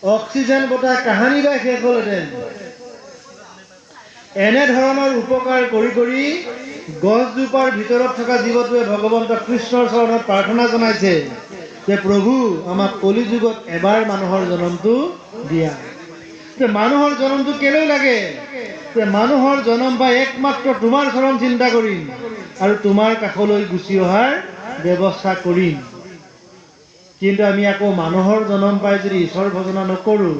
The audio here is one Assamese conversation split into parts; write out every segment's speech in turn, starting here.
অক্সিজেন বঁটা কাহানি গাই শেষ হ'লহেঁতেন। এনেধৰণৰ উপকাৰ কৰি কৰি গছজোপাৰ ভিতৰত থকা জীৱটোৱে ভগৱন্ত কৃষ্ণৰ চৰণত প্ৰাৰ্থনা জনাইছে যে প্ৰভু আমাক কলি যুগত এবাৰ মানুহৰ জনমটো দিয়া। মানুহৰ জনমটো কেলৈ লাগে? মানুহৰ জনম পাই একমাত্ৰ তোমাৰ চৰণ চিন্তা কৰিম আৰু তোমাৰ কাষলৈ গুচি অহাৰ ব্যৱস্থা কৰিম। কিন্তু আমি আকৌ মানুহৰ জনম পাই যদি ঈশ্বৰ ভজনা নকৰোঁ,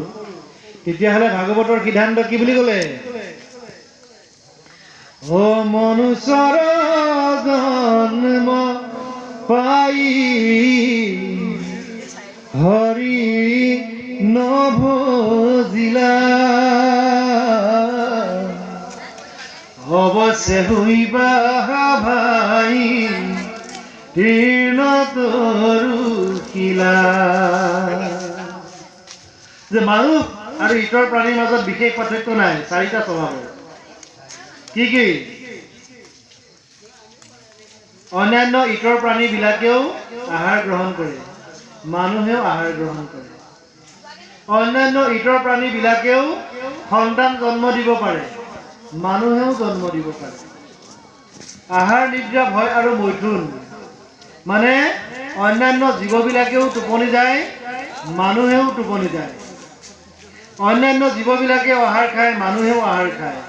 তেতিয়াহ'লে ভাগৱতৰ সিদ্ধান্ত কি বুলি ক'লে? ও মনুষ্যৰ জন্ম পাই হৰি নভজিলা, অৱশ্যে হইবা ভাই তৰুকিলা। যে মানুহ আৰু ইতৰ প্ৰাণীৰ মাজত বিশেষ পাৰ্থক্য নাই, চাৰিটা স্বভাৱৰ। কি কি? অন্যান্য ইতৰ প্ৰাণীবিলাকেও আহাৰ গ্ৰহণ কৰে, মানুহেও আহাৰ গ্ৰহণ কৰে। অন্যান্য ইতৰ প্ৰাণীবিলাকেও সন্তান জন্ম দিব পাৰে, মানুহেও জন্ম দিব পাৰে। আহাৰ নিদ্ৰা ভয় আৰু মৈথুন, মানে অন্যান্য জীৱবিলাকেও টোপনি যায়, মানুহেও টোপনি যায়। অন্যান্য জীৱবিলাকেও আহাৰ খায়, মানুহেও আহাৰ খায়।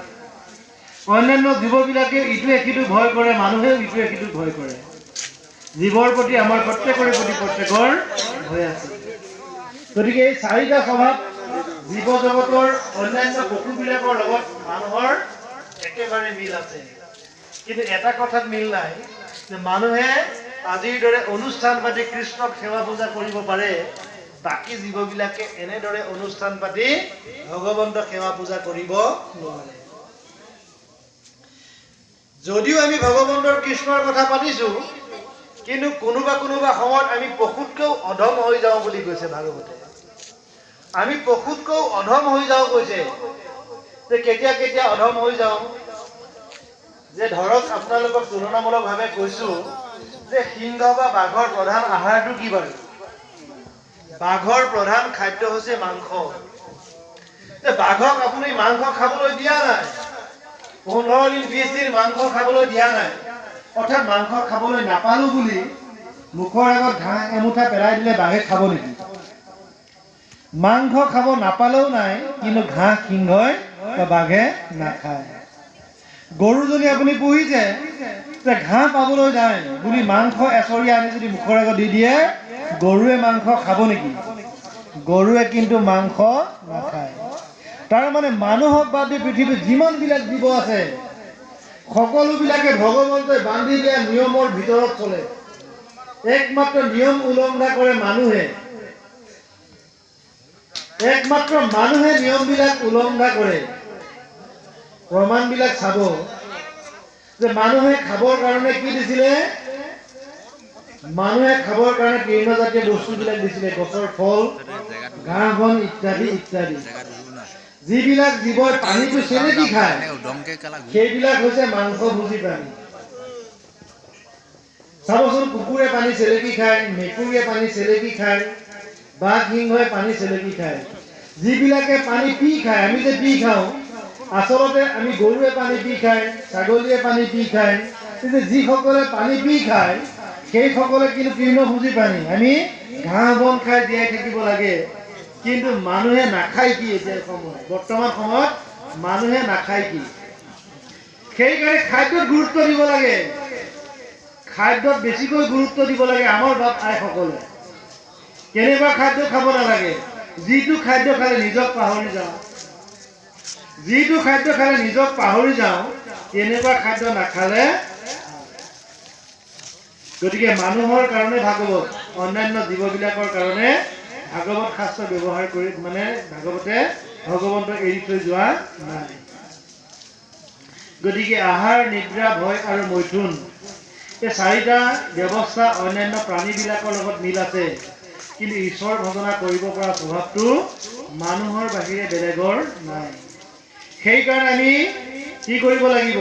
অন্যান্য জীৱবিলাকেও ইটোৱে সিটোক ভয় কৰে, মানুহেও ইটোৱে সিটোক ভয় কৰে। জীৱৰ প্ৰতি আমাৰ প্ৰত্যেকৰে প্ৰতি প্ৰত্যেকৰ ভয় আছে। গতিকে এই চাৰিটা স্বভাৱ জীৱ জগতৰ অন্যান্য পশুবিলাকৰ লগত মানুহৰ একেবাৰে মিল আছে। কিন্তু এটা কথাত মিল নাই, যে মানুহে আজিৰ দৰে অনুষ্ঠান পাতি কৃষ্ণক সেৱা পূজা কৰিব পাৰে, বাকী জীৱবিলাকে এনেদৰে অনুষ্ঠান পাতি ভগৱন্ত সেৱা পূজা কৰিব নোৱাৰে। যদিও আমি ভগৱন্তৰ কৃষ্ণৰ কথা পাতিছোঁ, কিন্তু কোনোবা কোনোবা সময়ত আমি পশুতকৈও অধম হৈ যাওঁ বুলি কৈছে ভাগৱতে। আমি পশুতকৈও অধম হৈ যাওঁ কৈছে। যে কেতিয়া কেতিয়া অধম হৈ যাওঁ, যে ধৰক আপোনালোকক তুলনামূলকভাৱে কৈছোঁ যে সিংহ বা বাঘৰ প্ৰধান আহাৰটো কি বাৰু? বাঘৰ প্ৰধান খাদ্য হৈছে মাংস। যে বাঘক আপুনি মাংস খাবলৈ দিয়া নাই, 15 দিন 20 দিন মাংস খাবলৈ দিয়া নাই, অৰ্থাৎ মাংস খাবলৈ নাপালো বুলি মুখৰ আগত ঘাঁহ এমুঠা পেলাই দিলে বাঘে খাব নেকি? মাংস খাব নাপালেও নাই, কিন্তু ঘাঁহ সিংহই বা বাঘে নাখায়। গৰুজনী আপুনি পুহিছে, যে ঘাঁহ পাবলৈ নাই বুলি মাংস এচৰীয়া আনি যদি মুখৰ আগত দি দিয়ে, গৰুৱে মাংস খাব নেকি? গৰুৱে কিন্তু মাংস নাখায়। তাৰ মানে মানুহক বাদ দি পৃথিৱীত যিমানবিলাক জীৱ আছে, সকলোবিলাকে ভগৱন্তই বান্ধি দিয়া নিয়মৰ ভিতৰত চলে। একমাত্ৰ নিয়ম উলংঘা কৰে মানুহে। একমাত্ৰ মানুহে নিয়মবিলাক উলংঘা কৰে। প্ৰমাণবিলাক চাব, যে মানুহে খাবৰ কাৰণে কি দিছিলে? মানুহে খাবৰ কাৰণে তৃণজাতীয় বস্তুবিলাক দিছিলে, গছৰ ফল, ঘাঁহ বন ইত্যাদি ইত্যাদি। যিবিলাক জীৱই পানীটো চেলেকি খায়, সেইবিলাক হৈছে মাংসভোজী প্ৰাণী। চাবচোন, কুকুৰে পানী চেলেকি খায়, মেকুৰীয়ে পানী চেলেকি খায়, বাঘ সিংহই পানী চেলেকি খায়। যিবিলাকে পানী পি খায়, আমি যে পি খাওঁ, আচলতে আমি গৰুৱে পানী পি খায়, ছাগলীয়ে পানী পি খায়। কিন্তু যিসকলে পানী পি খায়, সেইসকলে কিন্তু তৃণভোজী প্ৰাণী। আমি ঘাঁহ বন খাই জীয়াই থাকিব লাগে। কিন্তু মানুহে নাখায় কি? এতিয়া বৰ্তমান সময়ত মানুহে নাখায় কি? সেইকাৰণে খাদ্যত গুৰুত্ব দিব লাগে। খাদ্যত বেছিকৈ গুৰুত্ব দিব লাগে আমাৰ বাপ আইসকলে। কেনেকুৱা খাদ্য খাব নালাগে? যিটো খাদ্য খালে নিজক পাহৰি যাওঁ, যিটো খাদ্য খালে নিজক পাহৰি যাওঁ, তেনেকুৱা খাদ্য নাখালে। গতিকে মানুহৰ কাৰণে ভাগৱত, অন্যান্য জীৱবিলাকৰ কাৰণে ভাগৱত শাস্ত্ৰ ব্যৱহাৰ কৰি, মানে ভাগৱতে ভগৱন্তক এৰি থৈ যোৱা নাই। গতিকে আহাৰ নিদ্ৰা ভয় আৰু মৈথুন, এই চাৰিটা ব্যৱস্থা অন্যান্য প্ৰাণীবিলাকৰ লগত মিল আছে। কিন্তু ঈশ্বৰ ভজনা কৰিব পৰা স্বভাৱটো মানুহৰ বাহিৰে বেলেগৰ নাই। সেইকাৰণে আমি কি কৰিব লাগিব?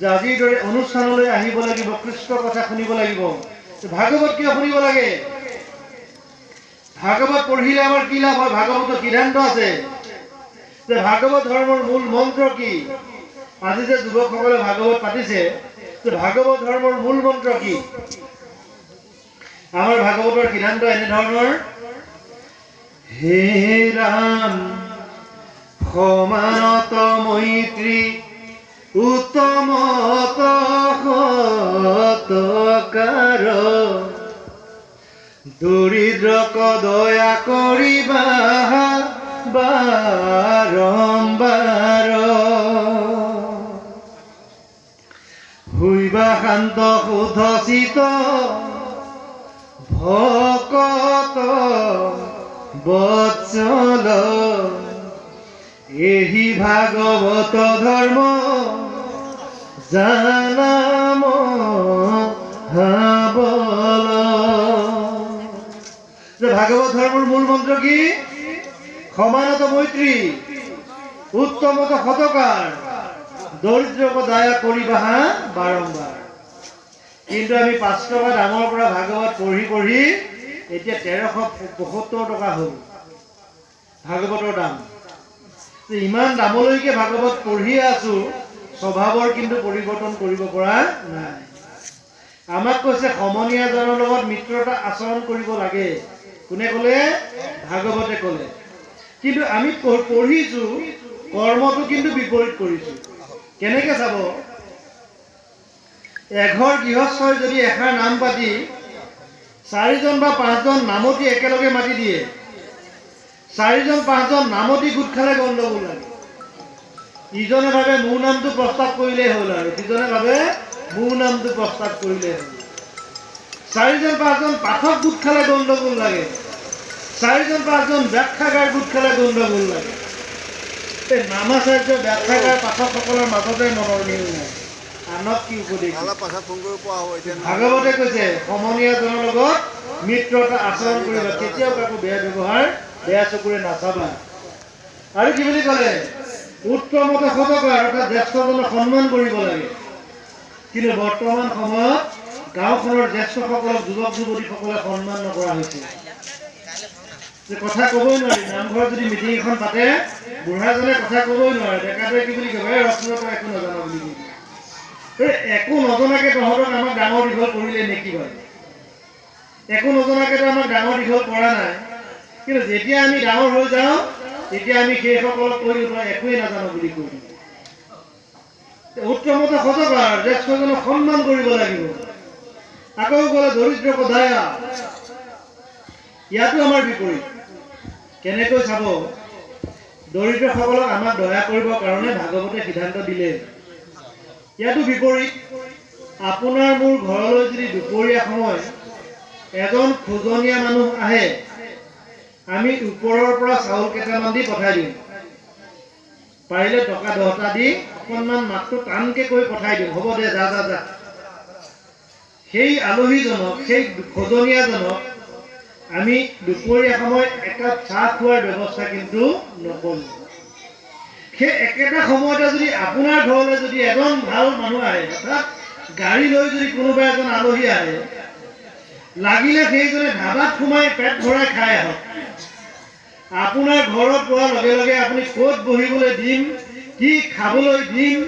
যে আজিৰ দৰে অনুষ্ঠানলৈ আহিব লাগিব, কৃষ্ণৰ কথা শুনিব লাগিব। ভাগৱত কিয় শুনিব লাগে? ভাগৱত পঢ়িলে আমাৰ কি লাভ হয়? ভাগৱতৰ সিদ্ধান্ত আছে যে ভাগৱত ধৰ্মৰ মূল মন্ত্ৰ কি? আজি যে যুৱকসকলে ভাগৱত পাতিছে, যে ভাগৱত ধৰ্মৰ মূল মন্ত্ৰ কি? আমাৰ ভাগৱতৰ সিদ্ধান্ত এনেধৰণৰ: হে ৰাম সমানত মৈত্ৰী উত্তমত সৎকাৰ দৰিদ্ৰক দয়া কৰিবা বাৰম্বাৰ হৈবা শান্ত শুদ্ধ চিত ভকত বৎসল এহি ভাগৱত ধৰ্ম জানাম হাবল। ভাগৱত ধৰ্মৰ মূল মন্ত্ৰ কি? সমানত মৈত্ৰী উত্তমত সৎকাৰ দৰিদ্ৰক দয়া কৰিবা বাৰম্বাৰ। কিন্তু আমি 5 টকা দামৰ পৰা ভাগৱত পঢ়ি পঢ়ি এতিয়া 1375 টকা হ'ল ভাগৱতৰ দাম। ইমান দামলৈকে ভাগৱত পঢ়ি আছো, স্বভাৱৰ কিন্তু পৰিৱৰ্তন কৰিব পৰা নাই। আমাক কৈছে সমনীয়াজনৰ লগত মিত্ৰতা আচৰণ কৰিব লাগে। কোনে ক'লে? ভাগৱতে ক'লে। কিন্তু আমি পঢ়িছো, কৰ্মটো কিন্তু বিপৰীত কৰিছো। কেনেকে চাব? এঘৰ গৃহস্থই যদি এষাৰ নাম পাতি 4জন বা 5জন নামতি একেলগে মাতি দিয়ে, 4জন 5জন নামতি গোট খালে গণ্ডগোল লাগে। ইজনে ভাবে মোৰ নামটো প্ৰস্তাৱ কৰিলেই হ'ল, আৰু সিজনে ভাবে মোৰ নামটো প্ৰস্তাৱ কৰিলেই হ'ল। 4জন 5জন পাঠক গোট খালে গণ্ডগোল লাগে, 4জন 5জন ব্যাখ্যাকাৰ গোট খালে গণ্ডগোল লাগে। এই নামাচাৰ্য ব্যাখ্যাকাৰ পাঠকসকলৰ মাজতে মনৰ মিল নাই। আনক কি উপদেশ? ভাগৱতে কৈছে সমনীয়াজনৰ লগত মিত্ৰতা আচৰণ কৰিবা, কেতিয়াও কাকো বেয়া ব্যৱহাৰ বেয়া চকুৰে নাচাবা। আৰু কি বুলি ক'লে? উত্তমত সৎকাৰ, অৰ্থাৎ জ্যেষ্ঠজনক সন্মান কৰিব লাগে। কিন্তু বৰ্তমান সময়ত গাঁওখনৰ জ্যেষ্ঠসকলক যুৱক যুৱতীসকলে সন্মান নকৰা হৈছে। কথা ক'বই নোৱাৰি। নামঘৰত যদি মিটিং এখন পাতে, বুঢ়াজনে কথা ক'বই নোৱাৰে, ডেকাটোৱে কি বুলি ক'ব? ৰত্নটো একো নাজানো বুলি ক'ব। একো নজনাকে তহঁতক আমাক ডাঙৰ দীঘল কৰিলে নেকি বাৰু? একো নজনাকেতো আমাক ডাঙৰ দীঘল কৰা নাই। কিন্তু যেতিয়া আমি ডাঙৰ হৈ যাওঁ, তেতিয়া আমি সেইসকলক কৈ দিওঁ একোৱেই নাজানো বুলি কৈ দিওঁ। উত্তমত সৎকাৰ, জ্যেষ্ঠজনক সন্মান কৰিব লাগিব। আকৌ ক'লে দৰিদ্ৰক দয়া, ইয়াতো আমাৰ বিপৰীত। কেনেকৈ চাব? দৰিদ্ৰসকলক আমাক দয়া কৰিবৰ কাৰণে ভাগৱতে সিদ্ধান্ত দিলে। ইয়াতো বিপৰীত। আপোনাৰ মোৰ ঘৰলৈ যদি দুপৰীয়া সময় এজন খোজনীয়া মানুহ আহে, আমি ওপৰৰ পৰা চাউল কেইটামান দি পঠাই দিওঁ। পাৰিলে টকা 10টা দি অকণমান মাতটো টানকে কৈ পঠাই দিওঁ, হ'ব দে যা যা যা। সেই আলহীজনক, সেই খোজনীয়াজনক আমি দুপৰীয়া সময়ত একাপ চাহ খোৱাৰ ব্যৱস্থা কিন্তু নকৰোঁ। সেই একেটা সময়তে যদি আপোনাৰ ঘৰলৈ যদি এজন ভাল মানুহ আহে, অৰ্থাৎ গাড়ী লৈ যদি কোনোবা এজন আলহী আহে, লাগিলে সেইজনে ধাবাত সোমাই পেট ভৰাই খাই আহক। আপোনাৰ ঘৰত পোৱাৰ লগে লগে আপুনি ক'ত বহিবলৈ দিম, কি খাবলৈ দিম,